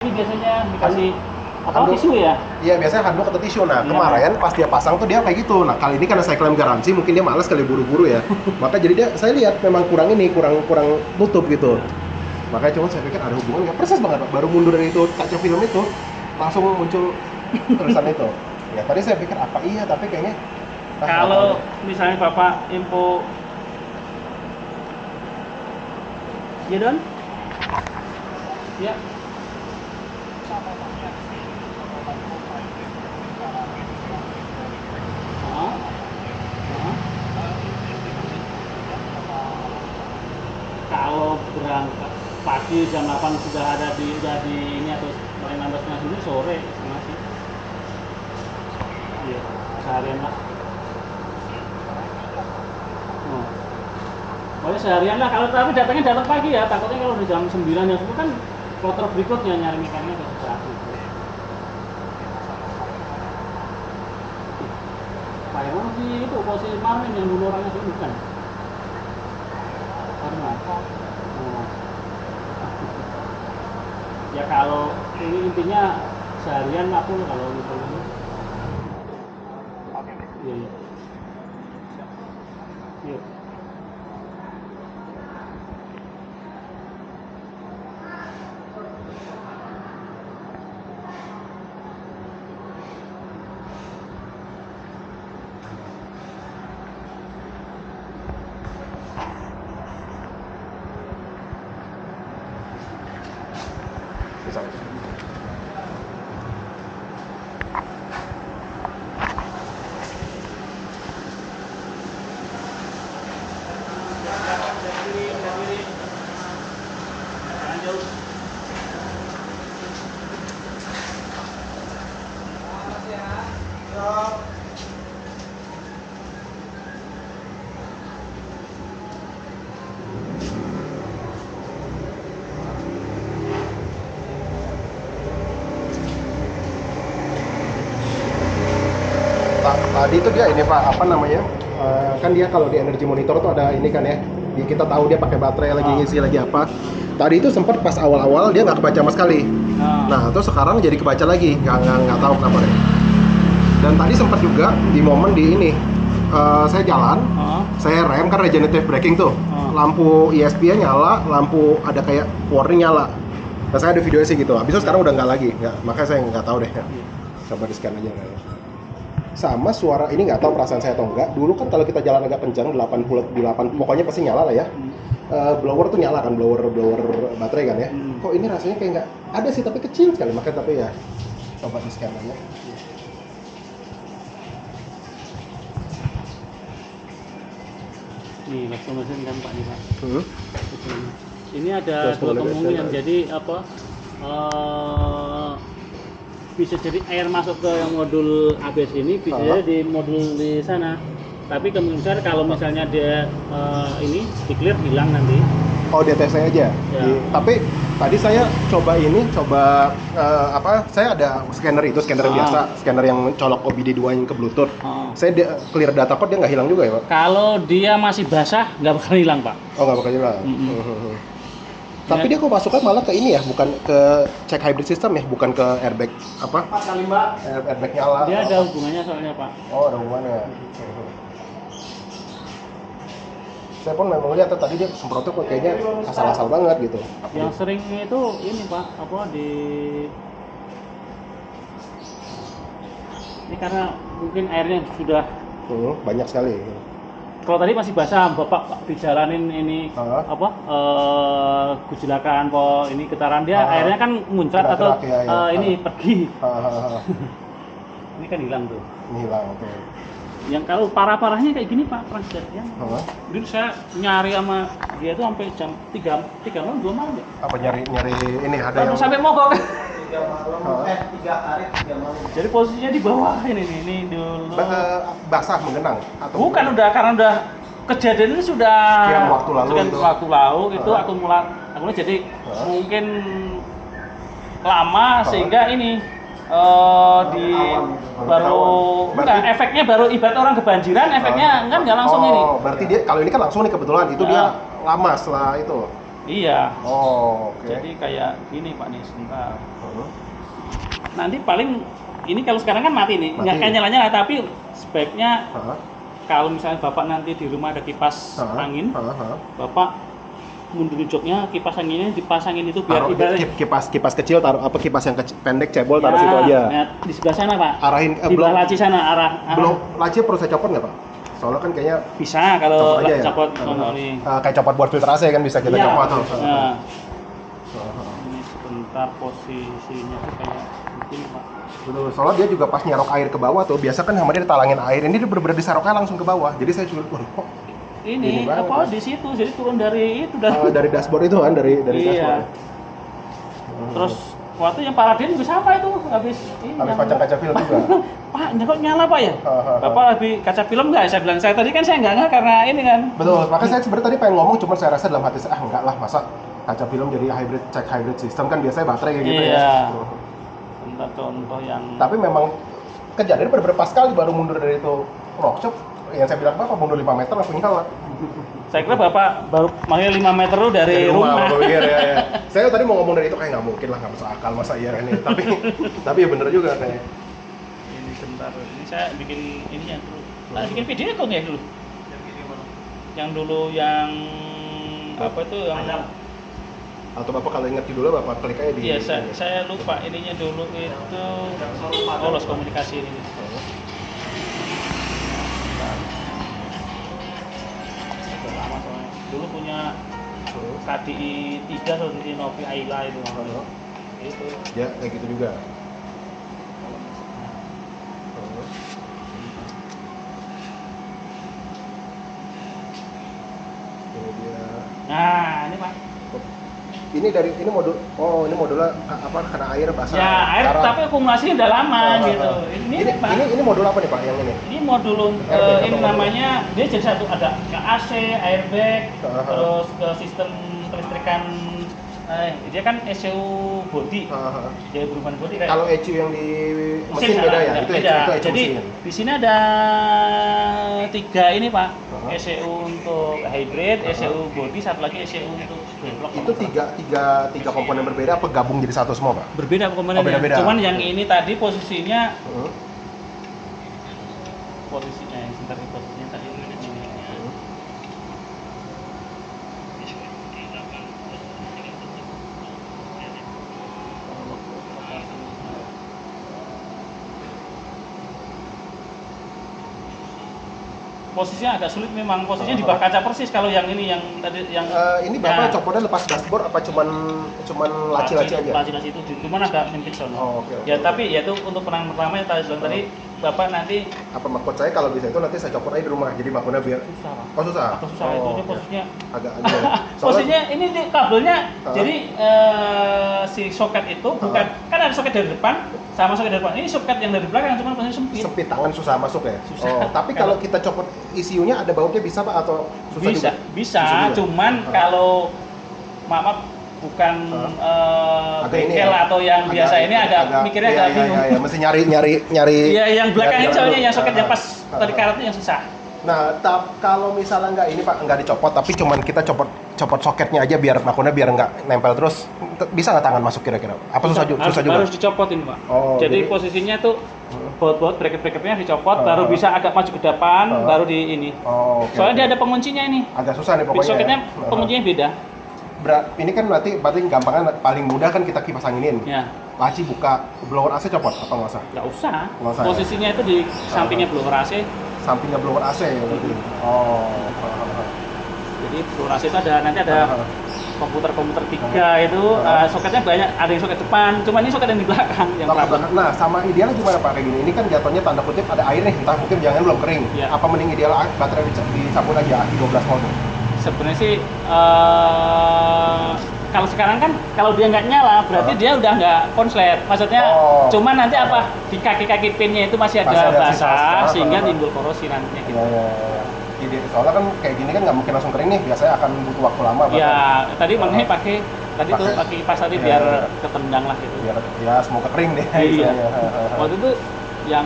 Ini biasanya dikasih apa handuk. tisu ya? Iya, biasanya handuk atau tisu. Nah, kemarin pas dia pasang tuh dia kayak gitu. Nah, kali ini karena saya klaim garansi, mungkin dia males kali buru-buru ya. Maka jadi dia, saya lihat memang kurang tutup gitu. Makanya cuma saya pikir ada hubungan nggak, persis banget Pak. Baru mundur dari itu kaca film itu, langsung muncul tulisan itu. Ya tadi saya pikir apa iya, tapi kayaknya Kalau misalnya Bapak info ya Don? Ya. Ah, ah. Kalau berangkat pagi jam 8 sudah udah di ini atau mulai 16 ini sore masih. Iya, seharian lah. Oh. Oh ya seharian lah, kalau tapi datang pagi ya, takutnya kalau di jam 9 jam 10 kan kloter berikutnya nyari mekaniknya ke susah gitu. Pak Irwan sih itu posisi Marmin yang dulu orangnya sih bukan? Arman. Oh. Ya kalau ini intinya seharian aku kalau gitu. Iya, iya. Iya. misalnya. Tadi itu dia ini Pak, apa namanya? Kan dia kalau di energy monitor tuh ada ini kan ya. Kita tahu dia pakai baterai lagi ngisi lagi apa. Tadi itu sempat pas awal-awal dia nggak kebaca sama sekali. Nah, terus sekarang jadi kebaca lagi, nggak tahu kenapa deh. Dan tadi sempat juga di momen di ini, saya jalan, saya rem kan regenerative braking tuh, lampu ESP-nya nyala, lampu ada kayak warning nyala. Nah, saya ada videonya sih gitu. Habis itu sekarang udah nggak lagi, makanya saya nggak tahu deh. Coba di scan aja kayaknya. Sama suara ini nggak tahu perasaan saya atau enggak. Dulu kan kalau kita jalan agak kencang 80 pokoknya pasti nyala lah ya. Blower tuh nyala kan, blower baterai kan ya. Kok ini rasanya kayak nggak ada sih, tapi kecil sekali, makanya tapi ya coba di scan aja. Nih waktu mesin kan Pak nih Pak. Hmm? Ini ada Terus dua mulai kemungkinan. dari- Jadi apa? Bisa jadi air masuk ke yang modul ABS ini, bisa jadi di modul di sana. Tapi kemungkinan besar kalau misalnya dia ini di clear hilang nanti. Oh, di tes saya aja. Ya. Tapi tadi saya coba apa? Saya ada scanner itu, scanner biasa, scanner yang colok OBD2 yang ke Bluetooth. Saya clear data code, dia nggak hilang juga ya Pak? Kalau dia masih basah nggak bakal hilang Pak. Oh, nggak bakal hilang. Tapi dia kok masuknya malah ke ini ya, bukan ke cek hybrid system ya, bukan ke airbag apa? Pas kali Mbak. Airbag nyala. Dia ada hubungannya soalnya Pak. Oh, ada hubungannya. Saya pun memang lihat tadi dia semprotnya kok kayaknya asal-asal banget gitu. Yang sering itu ini Pak, apa di ini karena mungkin airnya sudah banyak sekali. kalau tadi masih basah, Bapak dijalanin ini apa gujulakan po ini getaran dia airnya kan muncrat atau ini pergi. Ini kan hilang tuh. Hilang tuh. Yang kalau parah-parahnya kayak gini Pak Transjet yang dulu saya nyari sama dia tuh sampai jam 3 malam 2 malam ya. Apa nyari ini ada yang sampai mogok. 3 malam, 3 hari 3 malam. Jadi posisinya di bawah ini dulu. Basah menggenang atau bukan udah karena udah kejadian ini sudah sekian waktu lalu itu akumulasi jadi mungkin lama sehingga ini di baru bukan efeknya baru ibarat orang kebanjiran efeknya kan nggak langsung ini. Berarti dia kalau ini kan langsung nih kebetulan itu dia lama setelah itu. Iya. Oh, oke. Jadi kayak gini Pak nih sebentar. Heeh. Nanti paling ini kalau sekarang kan mati nih, Mati. nggak kayak nyala-nyala, tapi sebaiknya Heeh. kalau misalnya Bapak nanti di rumah ada kipas Heeh. angin, Heeh. Bapak mundurin joknya, kipas anginnya dipasangin itu biar Taruh ibaratnya kipas kecil, taruh apa kipas yang pendek cebol taruh ya, situ aja. nah, di sebelah sana Pak. Arahin Di belah laci sana arah. belum laci perlu saya copot nggak Pak? Soalnya kan kayaknya Bisa kalau copot aja ya. copot ngomong nih. Kayak copot buat filter AC kan bisa kita Iya. copot tuh. Nah, Heeh. ini sebentar posisinya tuh kayak begini Pak. Betul, soalnya dia juga pas nyerok air ke bawah tuh, biasa kan sama dia ditalangin air, ini dia bener-bener diseroknya langsung ke bawah. Jadi saya juga, waduh kok Ini banget, apa Mas. di situ, jadi turun dari itu dari. dari dashboard itu kan, dari Iya. dashboard. Terus waktu yang Paladin bisa apa itu habis ini Habis yang- pasang kaca film juga. Pak, ini kok nyala Pak ya? Hahaha. Bapak habis kaca film nggak? Saya bilang saya tadi kan saya nggak karena ini kan. Betul, makanya saya sebenarnya tadi pengen ngomong, cuma saya rasa dalam hati saya, enggak lah, masa kaca film jadi cek hybrid system kan biasanya baterai kayak gitu Iya. ya. Bentar contoh yang. Tapi memang kejadian bener-bener pas kali baru mundur dari itu workshop, yang saya bilang Bapak mundur 5 meter langsung nyala. Saya kira Bapak baru makanya 5 meter lu dari rumah. Bapak pikir ya. Saya tadi mau ngomong dari itu kayak nggak mungkin lah, nggak masuk akal masa iya ini. Tapi ya bener juga kayak. Ini sebentar. Ini saya bikin ininya dulu. Nah, bikin video itu nggak dulu? Yang dulu yang apa itu yang Atau Bapak kalau ingat dulu Bapak klik aja di. iya saya lupa ininya dulu itu lolos komunikasi ini. Udah lama soalnya. Dulu punya KDI 3 solusi Novi Ayla itu. Itu. Ya kayak gitu juga. Ini dia. Nah, ini Pak. Ini modulnya apa kena air basah. Ya, air garam. tapi akumulasinya udah lama gitu. Ini Pak. ini modul apa nih Pak yang ini? Ini modul Airbag ini atau namanya dia jadi satu ada ke AC, airbag, Aha. terus ke sistem kelistrikan dia kan ECU body. Hahaha. Dia berhubungan body kayak Kalau ECU yang di mesin salah, beda ya? enggak, Itu beda. ECU Jadi mesin. di sini ada 3 ini Pak. Aha. ECU untuk hybrid, Aha. ECU body, satu lagi ECU untuk blok. Itu tiga komponen berbeda apa gabung jadi satu semua Pak? Berbeda komponennya. Oh, beda-beda. Cuman yang ini tadi posisinya Heeh. sebentar posisinya tadi ini. Posisinya agak sulit memang, posisinya di bawah kaca persis kalau yang ini yang tadi yang Ini Bapak Nah, copotnya lepas dashboard apa cuman laci-laci aja? laci-laci itu cuman agak nyempit sono. Oh, oke, oke, Ya oke. tapi ya itu untuk penanganan pertama yang tadi bilang tadi Bapak nanti Apa maksud saya kalau bisa itu nanti saya copot aja di rumah jadi makunnya biar susah Pak. oh susah. Apa susah Oh, itu dia oke. posisinya Agak aja. posisinya ini di kabelnya Hah? jadi si soket itu bukan kan ada soket dari depan sama soket dari depan. Ini soket yang dari belakang cuman posisinya sempit. sempit tangan susah masuk ya. Susah. Oh, tapi kalau kita copot ECU-nya ada bautnya bisa Pak atau susah Bisa, juga? bisa, juga? cuman Hah? kalau maaf bukan Agak ini bengkel ya, atau yang biasa ini agak mikirnya iya, agak iya, bingung. iya, iya. Mesti nyari. Iya, yang belakang ini Biar- soalnya biar yang soket dulu. yang pas Ah, tadi ah. karetnya yang susah. Nah, kalau misalnya nggak ini Pak, nggak dicopot, tapi cuman kita copot soketnya aja biar makunnya biar nggak nempel terus, bisa nggak tangan masuk kira-kira? Apa susah juga? Harus dicopotin Pak. Oh, jadi jadi- posisinya tuh baut-baut bracket-bracketnya dicopot, Ah, baru ah. bisa agak maju ke depan, Ah. baru di ini. Oh, oke. Soalnya oke. dia ada penguncinya ini. agak susah nih pokoknya. Soketnya ya. penguncinya beda. Ini kan berarti gampangnya paling mudah kan kita kipas anginin. Ya, Laci buka, blower AC copot apa nggak usah? nggak usah. Nggak usah, ya? Posisinya itu di sampingnya blower AC. Sampingnya blower AC ya berarti. Oh. Jadi blower AC itu nanti ada komputer 3 itu Ah. soketnya banyak, ada yang soket depan, cuma ini soket yang di belakang yang problem. Nah, sama idealnya gimana Pak kayak gini? Ini kan jatuhnya tanda kutip ada air nih, entah mungkin jangan belum kering. Iya. Apa mending ideal baterai dicabut aja aki 12 volt? Sebenarnya sih kalau sekarang kan kalau dia nggak nyala berarti Ah. dia udah nggak konslet. Maksudnya Oh. cuman nanti apa di kaki-kaki pinnya itu masih Masih ada ada basah sisa. sehingga Ah. timbul korosi nantinya gitu. Iya. Soalnya kan kayak gini kan nggak mungkin langsung kering nih, biasanya akan butuh waktu lama. Ya, bahkan. tadi makanya pakai tadi tuh Pakai. pakai kipas tadi Iya. biar ketendang lah gitu. Biar ya semoga kering deh. Iya. Iya. Waktu itu yang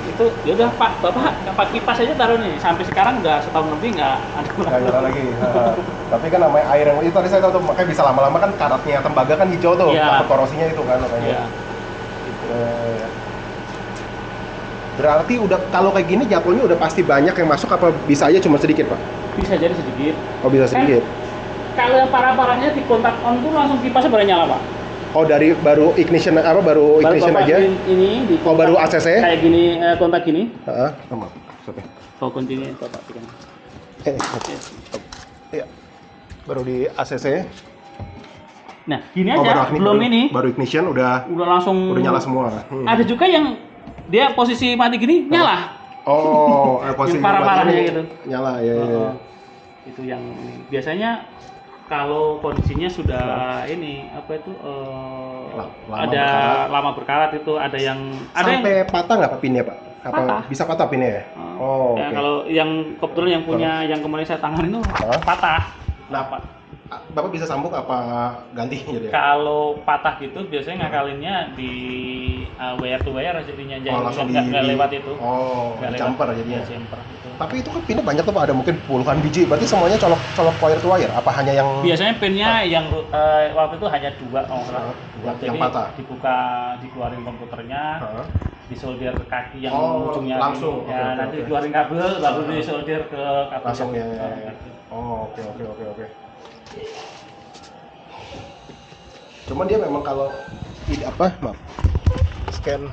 itu itu ya udah Pak, Bapak pakai kipas aja taruh nih. Sampai sekarang udah setahun lebih nggak ada. Nggak nyala lagi. Tapi kan namanya air yang itu tadi saya tahu tuh, makanya bisa lama-lama kan karatnya tembaga kan hijau tuh, Iya. takut korosinya itu kan makanya. Iya. Ya. Berarti udah kalau kayak gini jadwalnya udah pasti banyak yang masuk apa bisa aja cuma sedikit, Pak? Bisa jadi sedikit. Oh, bisa sedikit. Kalau yang parah-parahnya di kontak on tuh langsung kipasnya baru nyala, Pak. Oh, dari baru ignition apa baru ignition Bapak aja? ini di Oh, baru ACC? kayak gini kontak gini. Heeh, sama. Oke. Oh, kuncinya Bapak pegang. Iya. Baru di ACC. Nah, gini Oh, aja, belum ini. Baru ignition udah Langsung nyala semua. Ada juga yang dia posisi mati gini nyala. Oh, posisi Yang parah-parahnya ini gitu. Nyala ya. Itu yang biasanya kalau kondisinya sudah ini apa itu Lama ada berkarat. lama berkarat itu ada yang Sampai patah nggak Pak pinnya, Pak? Apa Patah. bisa patah pinnya ya? Oh, ya, oke. kalau yang kebetulan yang punya yang kemarin saya tangani itu patah. Nah, Pak, Bapak bisa sambung apa ganti jadi? Kalau patah gitu biasanya ngakalinnya di wire to wire jadinya langsung nggak lewat itu. Oh, Nggak lewat. jumper jadinya. Ya, jumper gitu. Tapi itu kan pinnya banyak tuh Pak, ada mungkin puluhan biji. Berarti semuanya colok wire to wire? Apa hanya yang Biasanya pinnya yang waktu itu hanya dua kalau nggak salah. yang Jadi patah? dibuka, dikeluarin komputernya, Heeh. disolder ke kaki yang Oh, ujungnya langsung. ini. Ya, Oke, nanti oke. dikeluarin kabel baru disolder ke kabel. Langsung ya. Gitu. Oh, oke. Cuman dia memang kalau maaf, scanner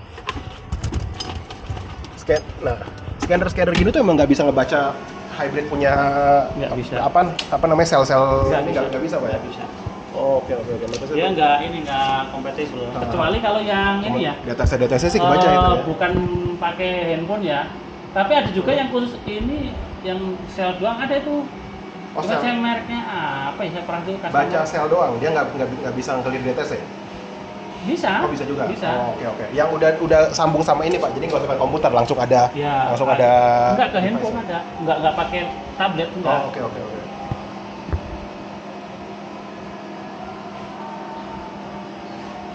gini tuh emang nggak bisa ngebaca hybrid punya Nggak bisa. apa namanya sel-sel ini Nggak nggak bisa Pak ya? Nggak bisa. Oh, oke. Dia nggak kompatibel. Kecuali kalau yang ini ya. Data sih kebaca itu ya. Bukan pakai handphone ya. Tapi ada juga yang khusus ini yang sel doang ada itu. Oh, Cuma sel. saya mereknya apa ya? Saya pernah tuh Baca sel doang, dia nggak bisa ngelir DTS ya? Bisa. Oh, bisa juga. Bisa. Oh, oke. Yang udah sambung sama ini Pak, jadi nggak usah pakai komputer, langsung ada. Ya, langsung ada. Enggak ke handphone ada. Enggak pakai tablet enggak. Oh, oke.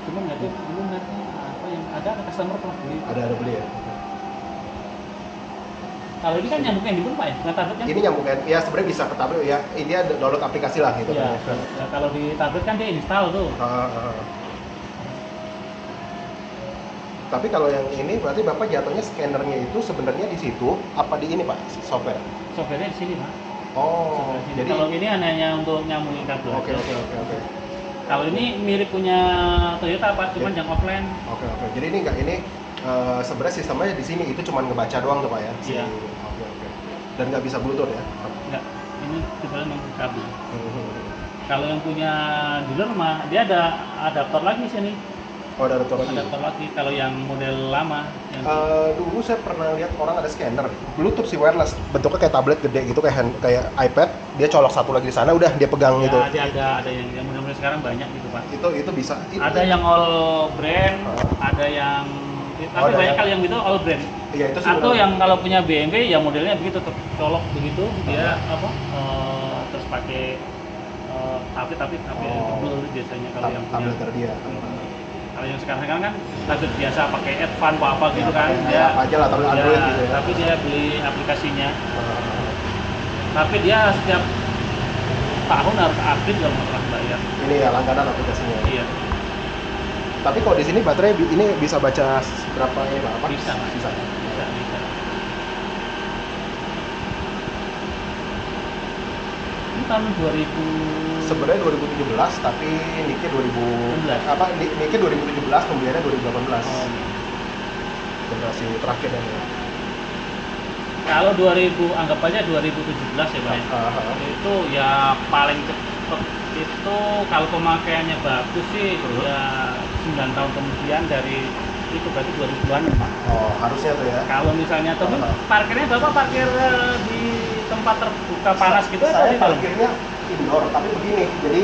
Cuma nggak tahu dulu mereknya apa yang ada customer pernah beli. Ada beli ya. Kalau ini kan nyambung handphone Pak ya, bukan tablet kan? Ini nyambung kan? Ya sebenarnya bisa ke tablet ya. Ini ada download aplikasi lah gitu Iya. kan. Ya, kalau di tablet kan dia install tuh. Tapi kalau yang ini berarti Bapak jatuhnya scannernya itu sebenarnya di situ apa di ini Pak software? Softwarenya di sini Pak. Oh, Software di sini. jadi Kalau ini hanya untuk nyambungin kabel. Oke. Kalau ini mirip punya Toyota Pak, cuman yang offline. Oke. Jadi ini enggak ini sebenarnya sistemnya di sini itu cuma ngebaca doang tuh Pak ya? Iya. Oke. Dan nggak bisa Bluetooth ya? Enggak, ini kebetulan yang kabel. Kalau yang punya dealer mah dia ada adaptor lagi sini. Oh, ada adaptor lagi. Adaptor lagi kalau yang model lama. Yang Dulu saya pernah lihat orang ada scanner Bluetooth sih wireless, bentuknya kayak tablet gede gitu kayak iPad, dia colok satu lagi di sana udah dia pegang gitu. dia ada yang model sekarang banyak gitu Pak. Itu bisa. Ada yang all brand, ada yang tapi banyak kali yang gitu all brand. Iya, itu sih. Atau yang kalau punya BMW ya modelnya begitu colok begitu dia terus pakai tapi tebel biasanya kalau yang punya tablet dia. Kalau yang sekarang kan tablet biasa pakai Advan apa gitu kan Ya, apa aja lah tablet Android gitu ya. Tapi dia beli aplikasinya. Tapi dia setiap tahun harus update kalau nggak pernah bayar. Ini ya langganan aplikasinya. Iya. Tapi kalau di sini baterai ini bisa baca berapa ya Pak? Bisa. Ini tahun 2000. Sebenarnya 2017 tapi niknya 2017 pembeliannya 2018. Generasi terakhir ya. Kalau 2000 anggap aja 2017 ya Pak. Itu ya paling cepet itu kalau pemakaiannya bagus sih ya 9 tahun kemudian dari itu berarti 2000-an Pak. Oh, harusnya tuh ya. Kalau misalnya tapi parkirnya Bapak parkir di tempat terbuka panas gitu atau Saya di dalam? parkirnya indoor, tapi begini. Jadi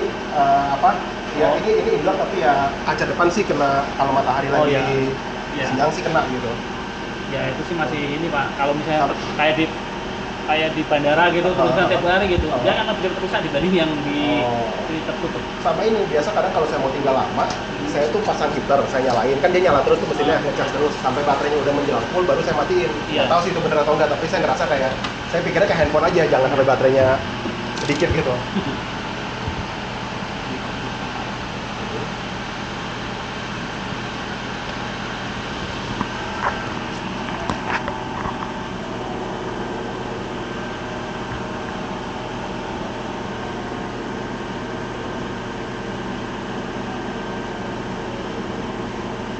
ini indoor tapi ya kaca depan sih kena kalau matahari lagi siang sih kena gitu. Ya itu sih masih ini Pak. Kalau misalnya kayak di bandara gitu terusnya tiap hari gitu, dia akan lebih rusak dibanding yang di tertutup. Sama ini biasa kadang kalau saya mau tinggal lama, saya tuh pasang heater, saya nyalain, kan dia nyala terus tuh mesinnya, ngecas terus sampai baterainya udah menjelang full, baru saya matiin. Nggak tahu sih itu bener atau enggak, tapi saya ngerasa kayak saya pikirnya kayak handphone aja, jangan sampai baterainya sedikit gitu.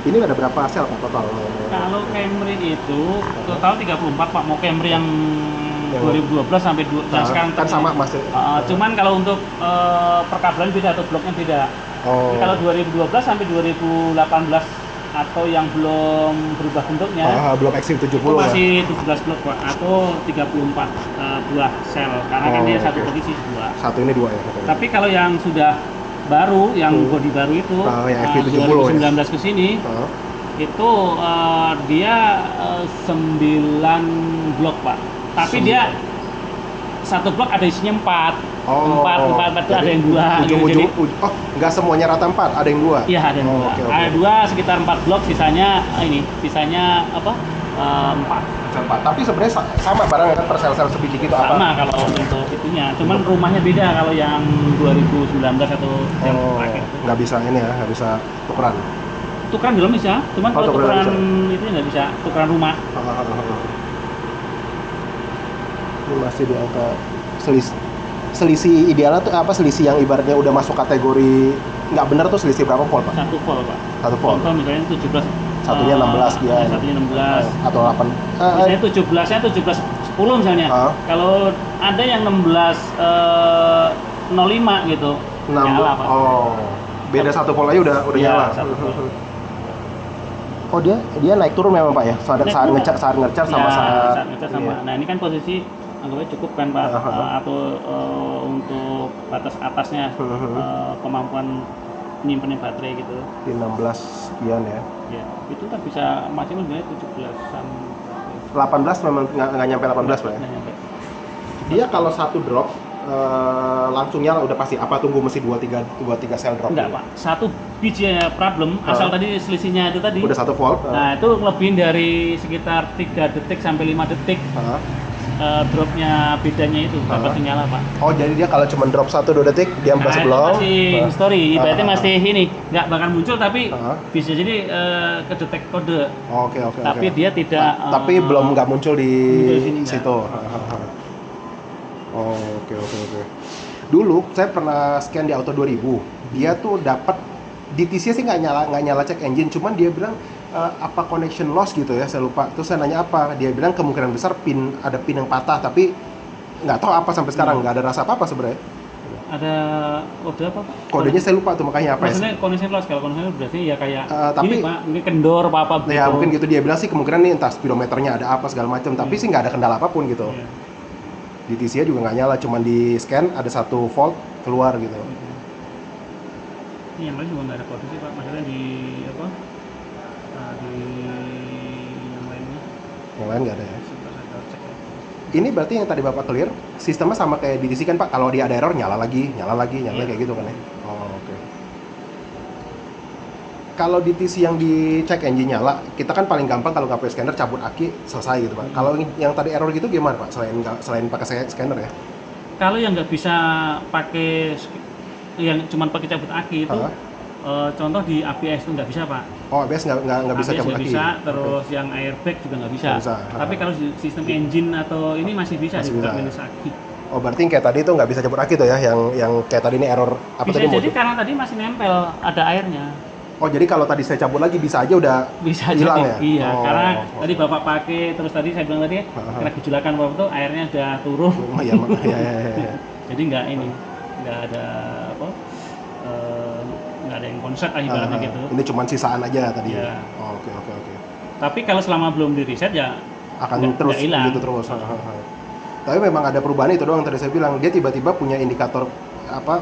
Ini ada berapa sel Pak total? Kalau Camry itu total 34 Pak, mau Camry yang 2012 sampai sekarang kan sama masih. Cuman kalau untuk perkabelan beda atau bloknya beda. Jadi kalau 2012 sampai 2018 atau yang belum berubah bentuknya, belum X70 itu masih 17 blok Pak, atau 34 buah sel, karena kan dia satu posisi dua. Satu ini dua ya. Tapi kalau yang sudah baru, yang body baru itu, yang FV70 2019 ke sini, itu dia 9 blok Pak. Tapi dia satu blok ada isinya 4. 4 itu ada yang 2. Nggak semuanya rata 4, ada yang 2. Iya, ada yang 2. Ada 2 sekitar 4 blok, sisanya apa? 4. Tapi sebenarnya sama barang kan per sel-sel sebiji gitu apa? Sama kalau untuk itunya, cuman rumahnya beda kalau yang 2019 atau yang terakhir. Nggak bisa ini ya, nggak bisa tukeran. Tukeran belum bisa, cuman kalau tukeran itu nggak bisa, tukeran rumah. Ini masih di angka selisih idealnya tuh apa, selisih yang ibaratnya udah masuk kategori nggak benar tuh selisih berapa volt Pak? 1 volt Pak. 1 volt. Contoh misalnya 17, satunya 16 dia. Satunya 16 atau 8. Misalnya 17-nya 17 10 misalnya. Kalau ada yang 16 05 gitu. Nyala Pak. Beda 1 volt aja udah nyala. Dia naik turun memang Pak ya. Saat ngecas sama saat ngecas sama. Nah, ini kan posisi anggapnya cukup kan Pak, atau untuk batas atasnya kemampuan nyimpenin baterai gitu. Di 16 sekian ya. Ya, itu kan bisa maksimum sebenarnya 17-an. 18 memang nggak nyampe 18 Pak ya. Dia kalau satu drop langsung nyala udah pasti, apa tunggu mesti 2-3 sel drop? Enggak Pak, satu biji problem, asal tadi selisihnya itu tadi udah 1 volt. Nah itu lebih dari sekitar 3 detik sampai 5 detik dropnya bedanya itu dapat nyala Pak. Oh jadi dia kalau cuma drop 1-2 detik dia masih belum? Masih history, ibaratnya masih ini, nggak bakal muncul tapi bisa jadi kedetek kode. Oke. Tapi dia tidak. Tapi belum nggak muncul di situ. Oke. Dulu saya pernah scan di Auto 2000, dia tuh dapat DTC sih nggak nyala check engine, cuman dia bilang apa connection loss gitu ya, saya lupa. Terus saya nanya apa, dia bilang kemungkinan besar ada pin yang patah, tapi nggak tahu apa sampai sekarang, nggak ada rasa apa sebenarnya. Ada kode apa Pak? Kodenya saya lupa tuh, makanya apa maksudnya connection loss, kalau connection loss berarti ya kayak tapi ini Pak, mungkin kendor apa gitu. Ya mungkin gitu, dia bilang sih kemungkinan nih entah speedometernya ada apa segala macam, tapi sih nggak ada kendala apapun gitu. DTC-nya juga nggak nyala, cuman di scan ada 1 volt keluar gitu. Ini yang lain juga nggak ada posisi Pak, maksudnya di apa? Di yang lainnya. Yang lain nggak ada ya. Ini berarti yang tadi Bapak clear, sistemnya sama kayak DTC kan Pak, kalau dia ada error nyala lagi kayak gitu kan ya. Oke. Kalau DTC yang dicek engine nyala, kita kan paling gampang kalau nggak pakai scanner cabut aki selesai gitu Pak. Kalau yang tadi error gitu gimana Pak? Selain pakai scanner ya? Kalau yang nggak bisa pakai, yang cuma pakai cabut aki itu, contoh di ABS itu nggak bisa Pak. ABS nggak bisa cabut aki. Terus yang airbag juga nggak bisa. Tapi kalau sistem engine atau ini masih bisa dibuka minus aki. Berarti yang kayak tadi itu nggak bisa cabut aki tuh ya? Yang kayak tadi ini error apa bisa tadi? Bisa jadi karena tadi masih nempel, ada airnya. Jadi kalau tadi saya cabut lagi bisa aja udah hilang ya? Iya, karena tadi Bapak pakai, terus tadi saya bilang tadi kena gejolakan waktu itu airnya udah turun. Iya. Jadi nggak ada apa, nggak ada yang konslet ibaratnya gitu. Ini cuma sisaan aja tadi. Iya. Oke. Tapi kalau selama belum di reset ya akan terus gitu terus. Tapi memang ada perubahan itu doang, tadi saya bilang dia tiba-tiba punya indikator apa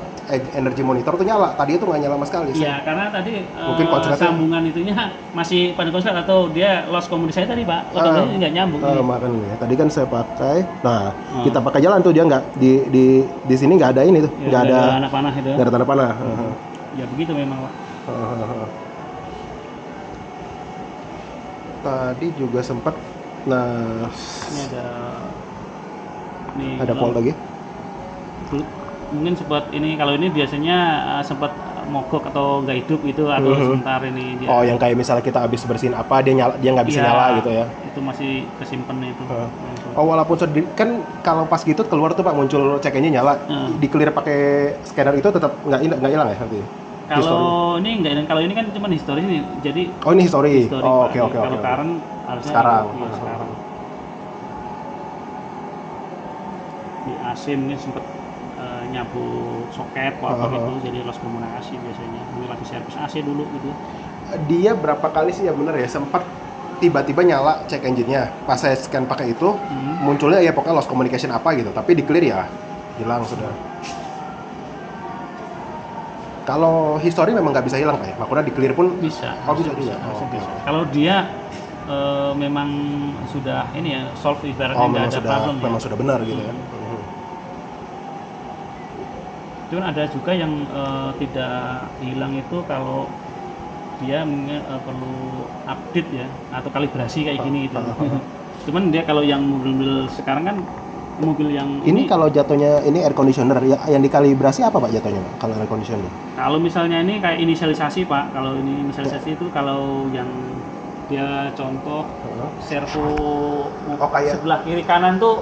energi monitor tuh nyala, tadi itu nggak nyala sama sekali. Iya, karena tadi mungkin sambungan itunya masih pada konslet atau dia lost komunikasi tadi Pak, otomatis nggak nyambung. Makanya tadi kan saya pakai, kita pakai jalan tuh dia nggak di sini nggak ada ini tuh, nggak ada tanda panah itu. Nggak ada tanda panah. Ya begitu memang Pak. tadi juga sempat, nah Ini ada fault lagi. Mungkin sempat ini, kalau ini biasanya sempat mogok atau nggak hidup itu, atau sebentar ini dia. Oh, yang kayak misalnya kita habis bersihin apa, dia nggak bisa Iya, nyala gitu ya? itu masih kesimpan itu. Oh, walaupun kan kalau pas gitu keluar tuh Pak, muncul check engine nyala, di clear pakai scanner itu tetap nggak hilang ya nanti? Kalau ini enggak, kalau ini kan cuma historis nih, jadi Oh, ini history. Oh, Pak. oke. Kalau current harusnya Sekarang. iya, sekarang. Di AC mungkin sempat nyabut soket atau itu, jadi loss komunikasi biasanya. Ini lagi servis AC dulu gitu. Dia berapa kali sih ya bener ya, sempat tiba-tiba nyala check engine-nya. Pas saya scan pakai itu, munculnya ya pokoknya lost communication apa gitu, tapi di clear ya hilang sudah. Kalau history memang nggak bisa hilang Pak ya? Makanya di clear pun bisa. Oh, bisa juga. Bisa. Kalau dia memang sudah ini ya, solve, ibaratnya nggak ada problem memang sudah benar gitu ya. Cuman ada juga yang tidak hilang itu kalau dia perlu update ya, atau kalibrasi kayak gini gitu. Cuman dia kalau yang mobil-mobil sekarang kan, mobil yang ini kalau jatuhnya ini air conditioner ya, yang dikalibrasi apa Pak jatuhnya Pak kalau air conditioner? Kalau misalnya ini kayak inisialisasi Pak, kalau ini inisialisasi itu kalau yang dia contoh servo kayak sebelah kiri kanan tuh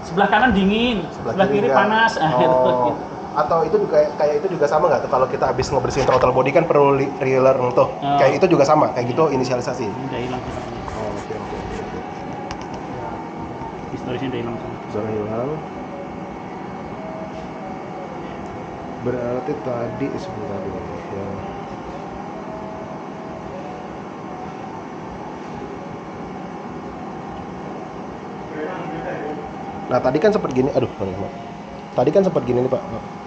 sebelah kanan dingin, sebelah kiri panas. Gitu. Atau itu juga kayak itu juga sama nggak tuh, kalau kita habis ngebersihin throttle body kan perlu reeler tuh, kayak itu juga sama kayak gitu inisialisasi. Udah hilang tuh. Oke. Historisnya udah hilang tuh. Sudah hilang. Berarti tadi sebentar dulu ya. Nah tadi kan sempat gini, tadi kan sempat gini nih Pak,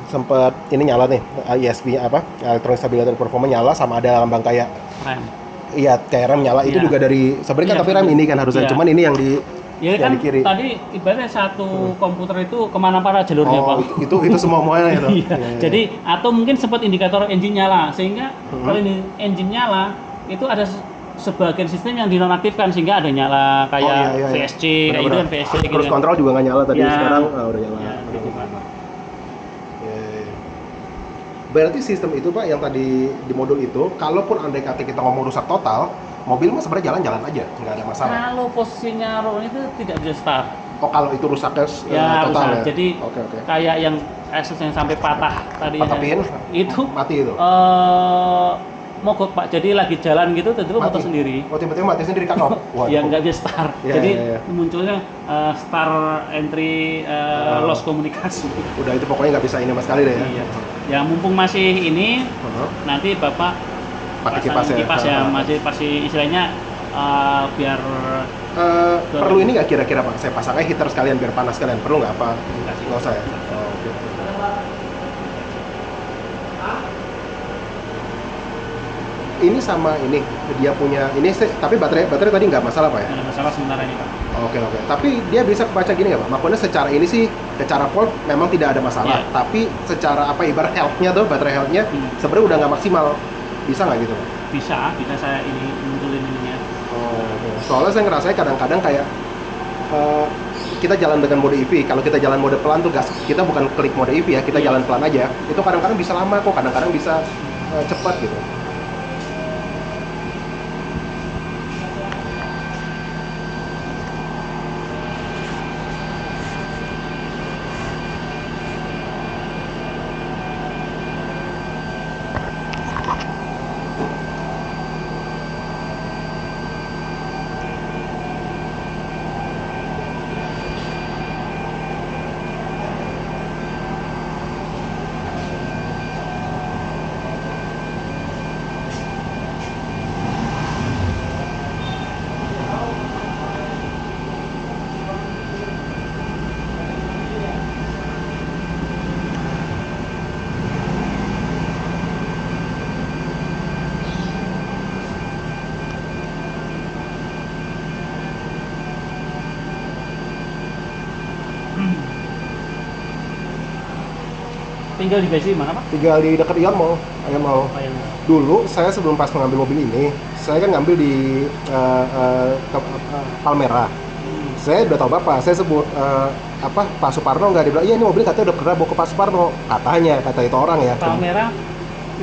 sempat ini nyala nih, ISP apa, Electronic Stability Performance nyala, sama ada lambang kayak rem. Iya, kayak rem nyala, itu juga dari sebenarnya kan, tapi rem ini kan harusnya, cuman ini yang di kan di kiri. Tadi ibaratnya satu komputer itu kemana para jalurnya Pak. itu semuanya itu. Jadi atau mungkin sempat indikator engine nyala, sehingga kalau ini engine nyala itu ada sebagian sistem yang dinonaktifkan sehingga ada nyala kayak VSC, kayak itu kan VSC. Cruise control juga nggak nyala tadi, sekarang udah nyala. Berarti sistem itu Pak yang tadi di modul itu, kalaupun andai kata kita ngomong rusak total, mobil mah sebenarnya jalan-jalan aja, nggak ada masalah. Kalau posisinya roll itu tidak bisa start. Oh, kalau itu rusaknya total rusak. ya? Jadi kayak yang akses yang sampai patah tadi, itu mati itu? mogok Pak, jadi lagi jalan gitu tiba-tiba motor sendiri. Oh, tiba-tiba mati sendiri kan? Ya nggak bisa start. Jadi munculnya start entry loss komunikasi. Udah itu pokoknya nggak bisa ini mas sekali deh ya? Iya. Ya mumpung masih ini, nanti Bapak pakai kipas ya, masih istilahnya biar perlu ini nggak kira-kira Pak? Saya pasangnya heater sekalian biar panas sekalian, perlu nggak apa? Nggak usah ya? Oke. Ini sama ini dia punya ini, tapi baterai tadi nggak masalah Pak ya? Nggak ada masalah sementara ini Pak. Oke. Tapi dia bisa kebaca gini nggak Pak? Maksudnya secara ini sih, secara volt memang tidak ada masalah, tapi secara apa, ibarat health-nya tuh, baterai health-nya sebenarnya udah nggak maksimal, bisa nggak gitu Pak? Bisa saya ini munculin ininya. Soalnya saya ngerasain kadang-kadang kayak kita jalan dengan mode EV, kalau kita jalan mode pelan tuh gas, kita bukan klik mode EV ya, kita jalan pelan aja, itu kadang-kadang bisa lama kok, kadang-kadang bisa cepat gitu. tinggal di Besi mana Pak? Tinggal di dekat Ion Mall. Oh, yang Dulu saya sebelum pas mengambil mobil ini, saya kan ngambil di Palmera. Saya udah tahu bapak, saya sebut Pak Suparno nggak, dia bilang iya ini mobil katanya udah pernah bawa ke Pak Suparno, kata itu orang ya. Palmera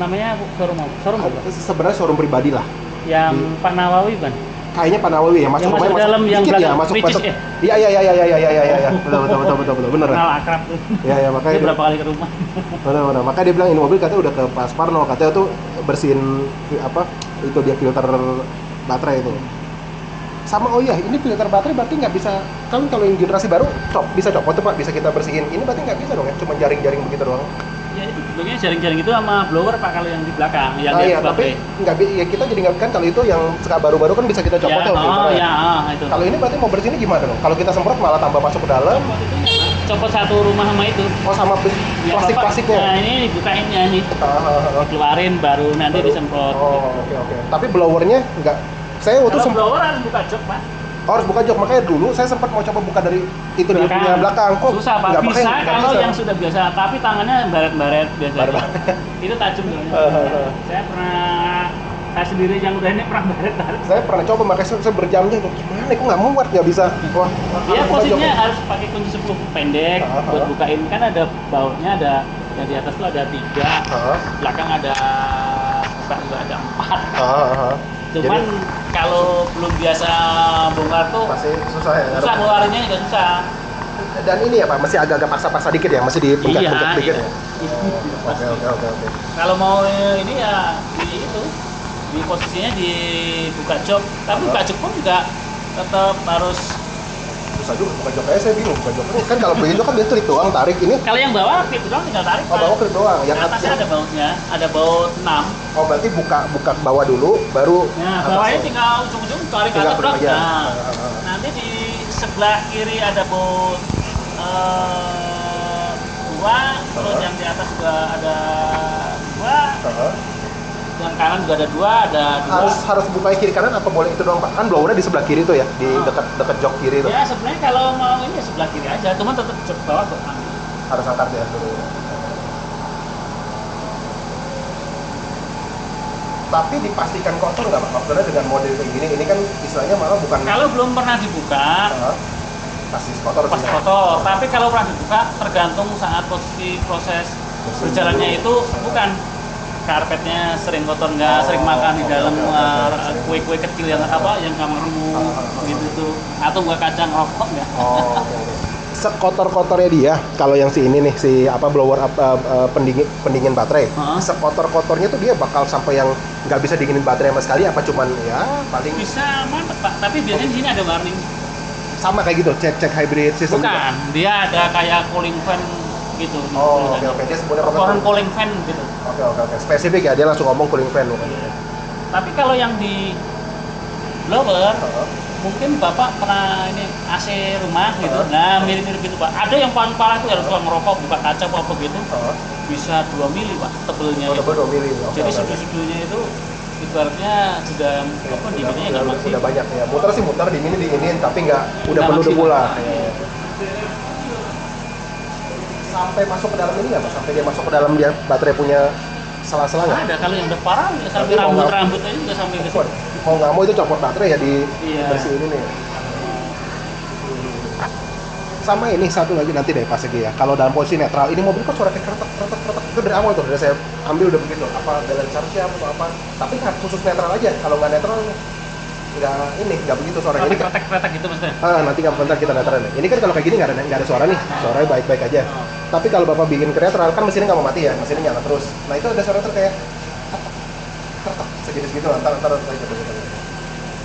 namanya showroom apa? Sebenarnya showroom pribadi lah. Yang Pak Nawawi kan? Kayaknya Pak Nawawi ya, masuk Yang rumahnya masuk dalam, yang dikit ya, belakang masuk Ricis, masuk. Iya, betul, bener. Kenal akrab tuh. Iya, makanya Dia berapa kali ke rumah? bener. Makanya dia bilang ini mobil katanya udah ke Pak Suparno, katanya tuh bersihin itu dia filter baterai itu. Sama oh iya, ini filter baterai berarti nggak bisa, kan kalau yang generasi baru bisa copot tuh Pak, bisa kita bersihin. Ini berarti nggak bisa dong ya, cuma jaring-jaring begitu doang. Ya itu bentuknya jaring-jaring itu sama blower Pak kalau yang di belakang, yang iya, baterai. tapi nggak ya kita jadi nggak kan kalau itu yang baru-baru kan bisa kita copot Ya, tuh filternya. itu. Kalau ini berarti mau bersihin gimana dong? Kalau kita semprot malah tambah masuk ke dalam. Copot itu ya, copot satu rumah sama itu. Oh sama Ya, plastik-plastiknya. Nah ini dibukainnya nih, keluarin baru nanti disemprot. Oh oke. Tapi blowernya nggak. Saya waktu Kalau sempat blower harus buka jok Pak. harus buka jok, makanya dulu saya sempat mau coba buka dari itu dia punya belakang. Kok susah Pak, nggak bisa nggak kalau bisa. yang sudah biasa, tapi tangannya baret-baret biasa. Itu tajam soalnya. Saya sendiri yang udah ini pernah baret-baret. Saya pernah coba, makanya saya berjam-jam gimana kok nggak muat, nggak bisa. Wah, Iya, buka posisinya jok. harus pakai kunci 10 pendek buat bukain, kan ada bautnya, ada yang di atas tuh ada 3, belakang ada juga ada 4. Cuman kalau belum biasa bongkar tuh masih susah ya. susah, ngeluarinnya juga susah. Dan ini ya Pak, masih agak-agak paksa-paksa dikit ya, masih dibengkak-bengkak dikit ya. Pasti. Oke. Kalau mau ini ya di posisinya dibuka jok, tapi buka jok pun juga tetap harus. Susah juga buka jok, saya bingung buka jok. Kan kalau begitu kan dia klik doang, tarik ini. Kalau yang bawah fit doang tinggal tarik. Oh, bawah klik doang. Yang atasnya ada bautnya, ada baut 6. Oh, berarti buka ke bawah dulu, baru. Nah, bawahnya tinggal ujung-ujung tarik tinggal atas. aja. Nah, nanti di sebelah kiri ada baut 2, terus yang di atas juga ada 2. Yang kanan juga ada 2, ada 2. Harus buka kiri kanan apa boleh itu doang Pak? Kan blowernya di sebelah kiri tuh ya, di dekat jok kiri tuh. Ya sebenarnya kalau mau ini sebelah kiri aja, cuman tetap jok bawah kok. Harus angkat ya dulu. Tapi dipastikan kotor nggak Pak? Maksudnya dengan model kayak gini, ini kan istilahnya malah bukan. Kalau belum pernah dibuka, pasti kotor. pasti kotor. Tapi kalau pernah dibuka, tergantung saat posisi proses berjalannya itu bukan. Karpetnya sering kotor nggak, sering makan di dalam kue-kue kecil yang yang kamu remuk gitu tuh, atau buat kacang rokok nggak. Sekotor-kotornya dia, kalau yang si ini nih, si blower pendingin baterai, sekotor-kotornya tuh dia bakal sampai yang nggak bisa dinginin baterai sama sekali, apa cuman ya paling bisa mantep Pak, tapi biasanya di sini ada warning. Sama kayak gitu, cek hybrid system. Bukan, dia ada kayak cooling fan gitu. Oke, dia sebenarnya cooling fan gitu. Oke. Spesifik ya, dia langsung ngomong cooling fan. Tapi kalau yang di blower, mungkin Bapak pernah ini AC rumah gitu. Nah, mirip-mirip gitu Pak. Ada yang paling parah itu harus ngerokok, buka kaca apa gitu. Bisa 2 mili Pak tebelnya. Tebel 2 mili. Jadi sudu-sudunya itu ibaratnya sudah dinginnya nggak maksimal. Udah banyak ya. Muter dinginin, tapi udah penuh debu lah. Sampai masuk ke dalam ini nggak Pak? Sampai dia masuk ke dalam dia baterai punya sela-sela nggak? Ada, kalau yang udah parah sampai rambut-rambutnya juga sampai ke sini. Mau nggak mau itu copot baterai ya di bersihin ini ya. Sama ini satu lagi nanti deh pas lagi ya. Kalau dalam posisi netral, ini mobil kok suara kayak kretek itu dari awal tuh, dari saya ambil udah begitu. Apa balance charge-nya atau apa? Tapi nggak khusus netral aja. Kalau nggak netral nggak begitu suaranya. Ini kretek gitu maksudnya. Nanti bentar kita netralin. Ini kan kalau kayak gini nggak ada suara nih, suaranya baik-baik aja. Tapi kalau Bapak bikin ke netral, kan mesinnya nggak mau mati ya, mesinnya nyala terus. Nah itu ada suara kayak segitu-segitu, ntar gitu.